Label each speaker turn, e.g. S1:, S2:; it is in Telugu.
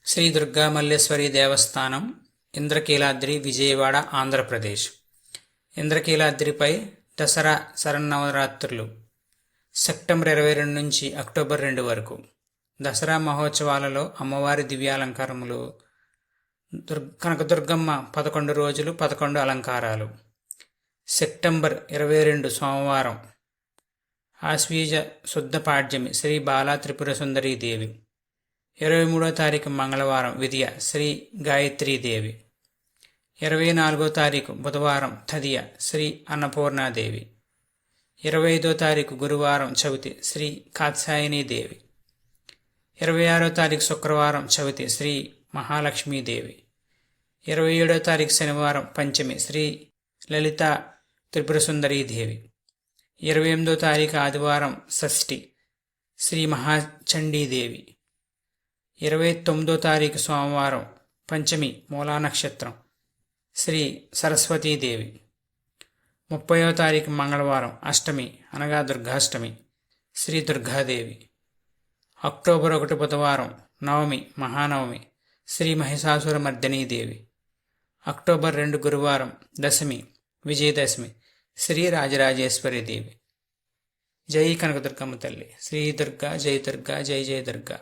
S1: శ్రీ దుర్గా మల్లేశ్వరి దేవస్థానం, ఇంద్రకీలాద్రి, విజయవాడ, ఆంధ్రప్రదేశ్. ఇంద్రకీలాద్రిపై దసరా శరన్నవరాత్రులు సెప్టెంబర్ 22 నుంచి అక్టోబర్ 2 వరకు. దసరా మహోత్సవాలలో అమ్మవారి దివ్యాలంకారములు. కనకదుర్గమ్మ 11 రోజులు 11 అలంకారాలు. సెప్టెంబర్ 22 సోమవారం ఆశ్వీజ శుద్ధ పాడ్యమి శ్రీ బాలా త్రిపుర సుందరీదేవి. 23వ తారీఖు మంగళవారం విదియ శ్రీ గాయత్రీదేవి. 24వ తారీఖు బుధవారం తదియ శ్రీ అన్నపూర్ణాదేవి. 25వ తారీఖు గురువారం చవితి శ్రీ కాత్సాయనీదేవి. 26వ తారీఖు శుక్రవారం చవితి శ్రీ మహాలక్ష్మీదేవి. 27వ తారీఖు శనివారం పంచమి శ్రీ లలితా త్రిపుర సుందరీదేవి. 28వ తారీఖు ఆదివారం షష్ఠి శ్రీ మహాచండీదేవి. 29వ తారీఖు సోమవారం పంచమి మూలా నక్షత్రం శ్రీ సరస్వతీదేవి. 30వ తారీఖు మంగళవారం అష్టమి అనగా దుర్గాష్టమి శ్రీ దుర్గాదేవి. అక్టోబర్ 1 బుధవారం నవమి మహానవమి శ్రీ మహిషాసురమర్దినీదేవి. అక్టోబర్ 2 గురువారం దశమి విజయదశమి శ్రీ రాజరాజేశ్వరీదేవి. జై కనకదుర్గమ్మ తల్లి. శ్రీ దుర్గా జై దుర్గా జై జయ దుర్గా.